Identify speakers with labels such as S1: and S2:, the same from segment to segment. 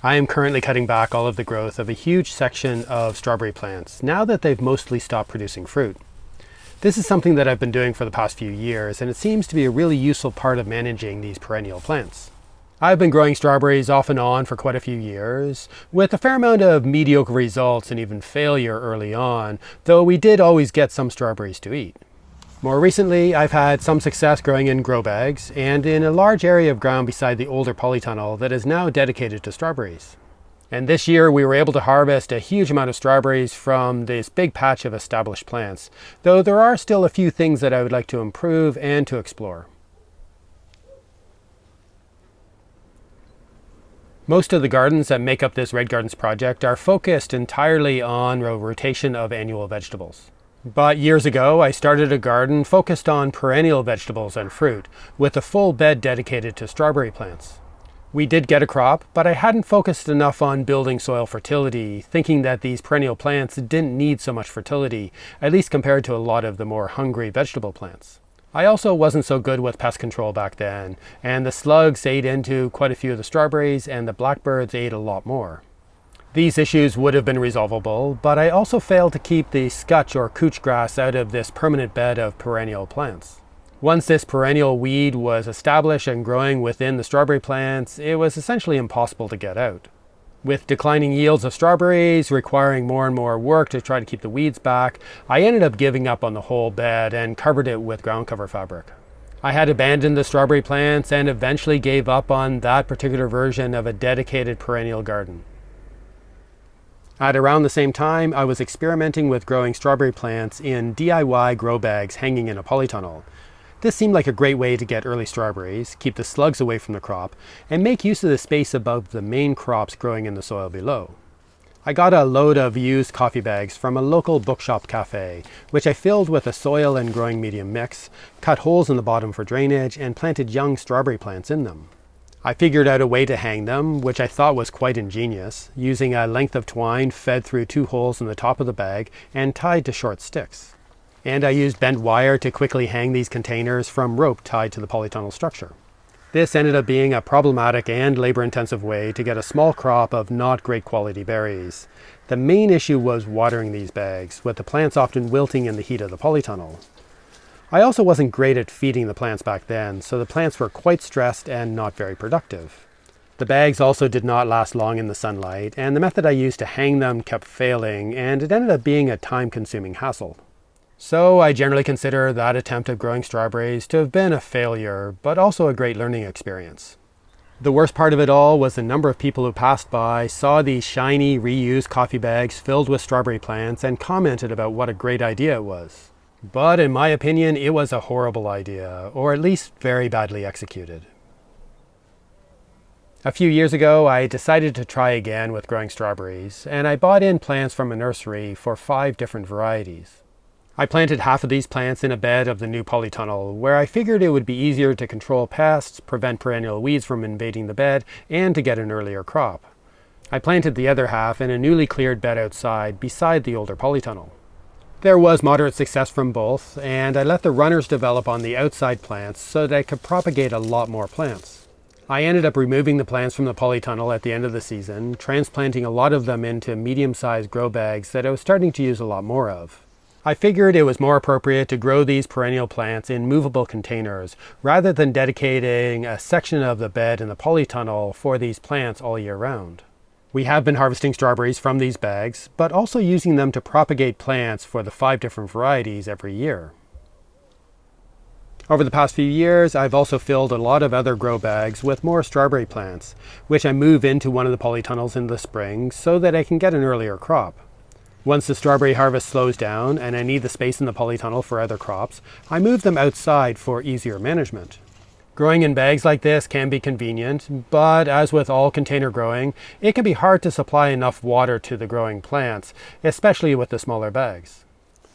S1: I am currently cutting back all of the growth of a huge section of strawberry plants now that they've mostly stopped producing fruit. This is something that I've been doing for the past few years, and it seems to be a really useful part of managing these perennial plants. I've been growing strawberries off and on for quite a few years, with a fair amount of mediocre results and even failure early on, though we did always get some strawberries to eat. More recently, I've had some success growing in grow bags and in a large area of ground beside the older polytunnel that is now dedicated to strawberries. And this year we were able to harvest a huge amount of strawberries from this big patch of established plants, though there are still a few things that I would like to improve and to explore. Most of the gardens that make up this Red Gardens project are focused entirely on a rotation of annual vegetables. But years ago, I started a garden focused on perennial vegetables and fruit, with a full bed dedicated to strawberry plants. We did get a crop, but I hadn't focused enough on building soil fertility, thinking that these perennial plants didn't need so much fertility, at least compared to a lot of the more hungry vegetable plants. I also wasn't so good with pest control back then, and the slugs ate into quite a few of the strawberries and the blackbirds ate a lot more. These issues would have been resolvable, but I also failed to keep the scutch or couch grass out of this permanent bed of perennial plants. Once this perennial weed was established and growing within the strawberry plants, it was essentially impossible to get out. With declining yields of strawberries requiring more and more work to try to keep the weeds back, I ended up giving up on the whole bed and covered it with ground cover fabric. I had abandoned the strawberry plants and eventually gave up on that particular version of a dedicated perennial garden. At around the same time, I was experimenting with growing strawberry plants in DIY grow bags hanging in a polytunnel. This seemed like a great way to get early strawberries, keep the slugs away from the crop, and make use of the space above the main crops growing in the soil below. I got a load of used coffee bags from a local bookshop cafe, which I filled with a soil and growing medium mix, cut holes in the bottom for drainage, and planted young strawberry plants in them. I figured out a way to hang them, which I thought was quite ingenious, using a length of twine fed through 2 holes in the top of the bag and tied to short sticks. And I used bent wire to quickly hang these containers from rope tied to the polytunnel structure. This ended up being a problematic and labor-intensive way to get a small crop of not great quality berries. The main issue was watering these bags, with the plants often wilting in the heat of the polytunnel. I also wasn't great at feeding the plants back then, so the plants were quite stressed and not very productive. The bags also did not last long in the sunlight, and the method I used to hang them kept failing, and it ended up being a time-consuming hassle. So I generally consider that attempt at growing strawberries to have been a failure, but also a great learning experience. The worst part of it all was the number of people who passed by, saw these shiny, reused coffee bags filled with strawberry plants, and commented about what a great idea it was. But in my opinion, it was a horrible idea, or at least very badly executed. A few years ago, I decided to try again with growing strawberries, and I bought in plants from a nursery for 5 different varieties. I planted half of these plants in a bed of the new polytunnel, where I figured it would be easier to control pests, prevent perennial weeds from invading the bed, and to get an earlier crop. I planted the other half in a newly cleared bed outside, beside the older polytunnel. There was moderate success from both, and I let the runners develop on the outside plants so that I could propagate a lot more plants. I ended up removing the plants from the polytunnel at the end of the season, transplanting a lot of them into medium-sized grow bags that I was starting to use a lot more of. I figured it was more appropriate to grow these perennial plants in movable containers rather than dedicating a section of the bed in the polytunnel for these plants all year round. We have been harvesting strawberries from these bags, but also using them to propagate plants for the 5 different varieties every year. Over the past few years, I've also filled a lot of other grow bags with more strawberry plants, which I move into one of the polytunnels in the spring so that I can get an earlier crop. Once the strawberry harvest slows down and I need the space in the polytunnel for other crops, I move them outside for easier management. Growing in bags like this can be convenient, but as with all container growing, it can be hard to supply enough water to the growing plants, especially with the smaller bags.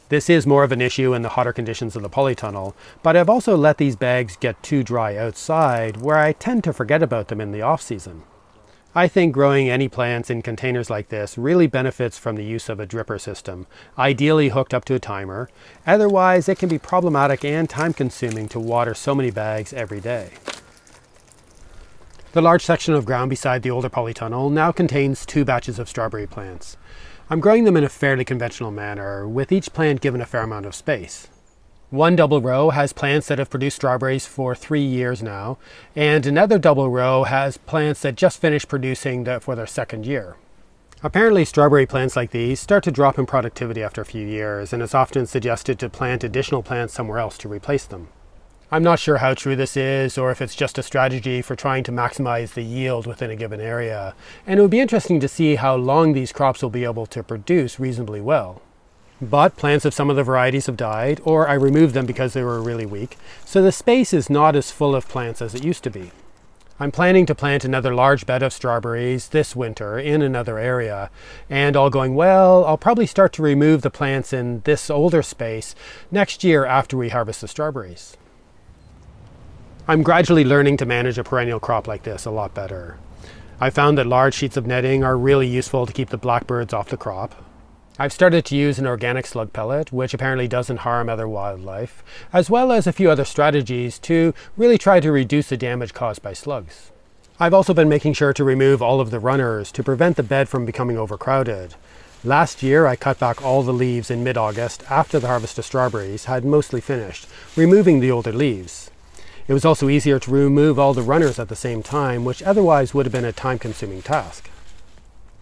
S1: This is more of an issue in the hotter conditions of the polytunnel, but I've also let these bags get too dry outside, where I tend to forget about them in the off-season. I think growing any plants in containers like this really benefits from the use of a dripper system, ideally hooked up to a timer. Otherwise, it can be problematic and time-consuming to water so many bags every day. The large section of ground beside the older polytunnel now contains 2 batches of strawberry plants. I'm growing them in a fairly conventional manner, with each plant given a fair amount of space. One double row has plants that have produced strawberries for 3 years now, and another double row has plants that just finished producing for their 2nd year. Apparently, strawberry plants like these start to drop in productivity after a few years, and it's often suggested to plant additional plants somewhere else to replace them. I'm not sure how true this is, or if it's just a strategy for trying to maximize the yield within a given area, and it would be interesting to see how long these crops will be able to produce reasonably well. But plants of some of the varieties have died, or I removed them because they were really weak, so the space is not as full of plants as it used to be. I'm planning to plant another large bed of strawberries this winter in another area, and all going well, I'll probably start to remove the plants in this older space next year after we harvest the strawberries. I'm gradually learning to manage a perennial crop like this a lot better. I found that large sheets of netting are really useful to keep the blackbirds off the crop. I've started to use an organic slug pellet, which apparently doesn't harm other wildlife, as well as a few other strategies to really try to reduce the damage caused by slugs. I've also been making sure to remove all of the runners to prevent the bed from becoming overcrowded. Last year, I cut back all the leaves in mid-August after the harvest of strawberries had mostly finished, removing the older leaves. It was also easier to remove all the runners at the same time, which otherwise would have been a time-consuming task.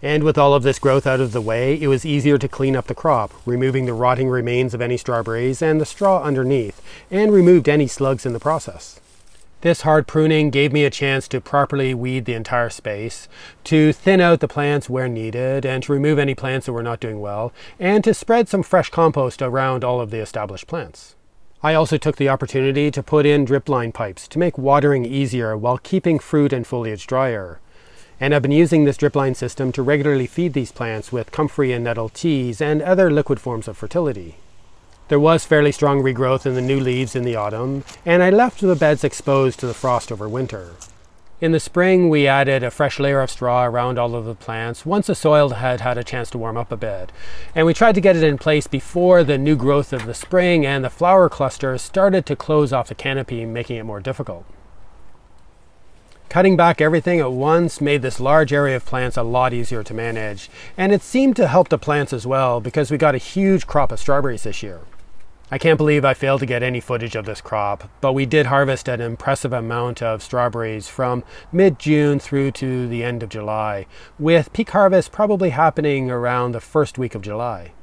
S1: And with all of this growth out of the way, it was easier to clean up the crop, removing the rotting remains of any strawberries and the straw underneath, and removed any slugs in the process. This hard pruning gave me a chance to properly weed the entire space, to thin out the plants where needed, and to remove any plants that were not doing well, and to spread some fresh compost around all of the established plants. I also took the opportunity to put in drip line pipes to make watering easier while keeping fruit and foliage drier. And I've been using this drip line system to regularly feed these plants with comfrey and nettle teas and other liquid forms of fertility. There was fairly strong regrowth in the new leaves in the autumn, and I left the beds exposed to the frost over winter. In the spring, we added a fresh layer of straw around all of the plants once the soil had had a chance to warm up a bit. And we tried to get it in place before the new growth of the spring and the flower clusters started to close off the canopy, making it more difficult. Cutting back everything at once made this large area of plants a lot easier to manage, and it seemed to help the plants as well because we got a huge crop of strawberries this year. I can't believe I failed to get any footage of this crop, but we did harvest an impressive amount of strawberries from mid-June through to the end of July, with peak harvest probably happening around the first week of July.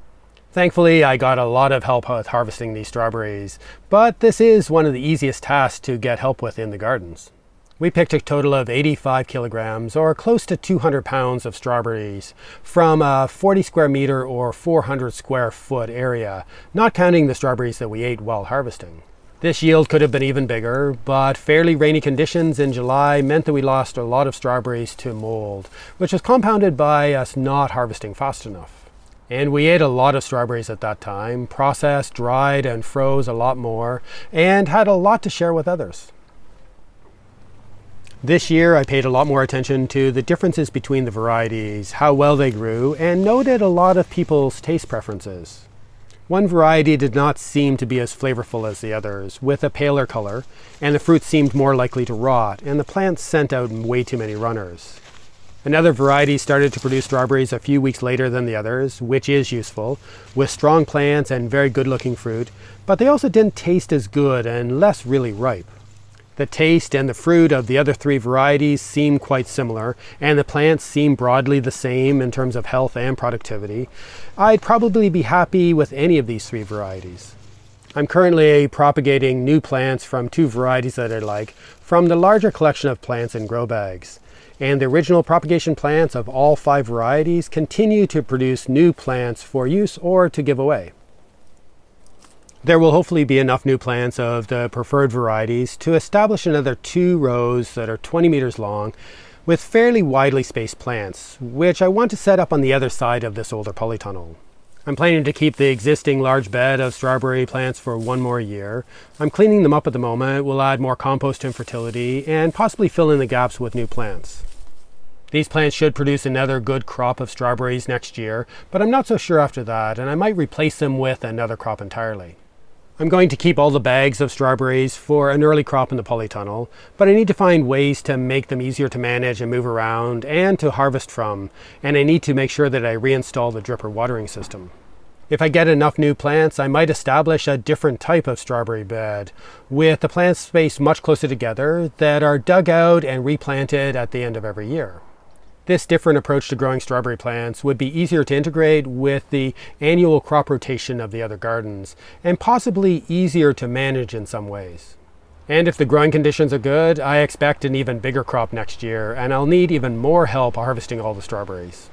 S1: Thankfully, I got a lot of help with harvesting these strawberries, but this is one of the easiest tasks to get help with in the gardens. We picked a total of 85 kilograms, or close to 200 pounds of strawberries from a 40 square meter or 400 square foot area, not counting the strawberries that we ate while harvesting. This yield could have been even bigger, but fairly rainy conditions in July meant that we lost a lot of strawberries to mold, which was compounded by us not harvesting fast enough. And we ate a lot of strawberries at that time, processed, dried, and froze a lot more, and had a lot to share with others. This year, I paid a lot more attention to the differences between the varieties, how well they grew, and noted a lot of people's taste preferences. One variety did not seem to be as flavorful as the others, with a paler color, and the fruit seemed more likely to rot, and the plants sent out way too many runners. Another variety started to produce strawberries a few weeks later than the others, which is useful, with strong plants and very good-looking fruit, but they also didn't taste as good and less really ripe. The taste and the fruit of the other 3 varieties seem quite similar, and the plants seem broadly the same in terms of health and productivity. I'd probably be happy with any of these 3 varieties. I'm currently propagating new plants from 2 varieties that I like from the larger collection of plants in grow bags. And the original propagation plants of all 5 varieties continue to produce new plants for use or to give away. There will hopefully be enough new plants of the preferred varieties to establish another 2 rows that are 20 meters long with fairly widely spaced plants, which I want to set up on the other side of this older polytunnel. I'm planning to keep the existing large bed of strawberry plants for 1 more year. I'm cleaning them up at the moment. We'll add more compost and fertility and possibly fill in the gaps with new plants. These plants should produce another good crop of strawberries next year, but I'm not so sure after that, and I might replace them with another crop entirely. I'm going to keep all the bags of strawberries for an early crop in the polytunnel, but I need to find ways to make them easier to manage and move around and to harvest from, and I need to make sure that I reinstall the dripper watering system. If I get enough new plants, I might establish a different type of strawberry bed with the plants spaced much closer together that are dug out and replanted at the end of every year. This different approach to growing strawberry plants would be easier to integrate with the annual crop rotation of the other gardens, and possibly easier to manage in some ways. And if the growing conditions are good, I expect an even bigger crop next year, and I'll need even more help harvesting all the strawberries.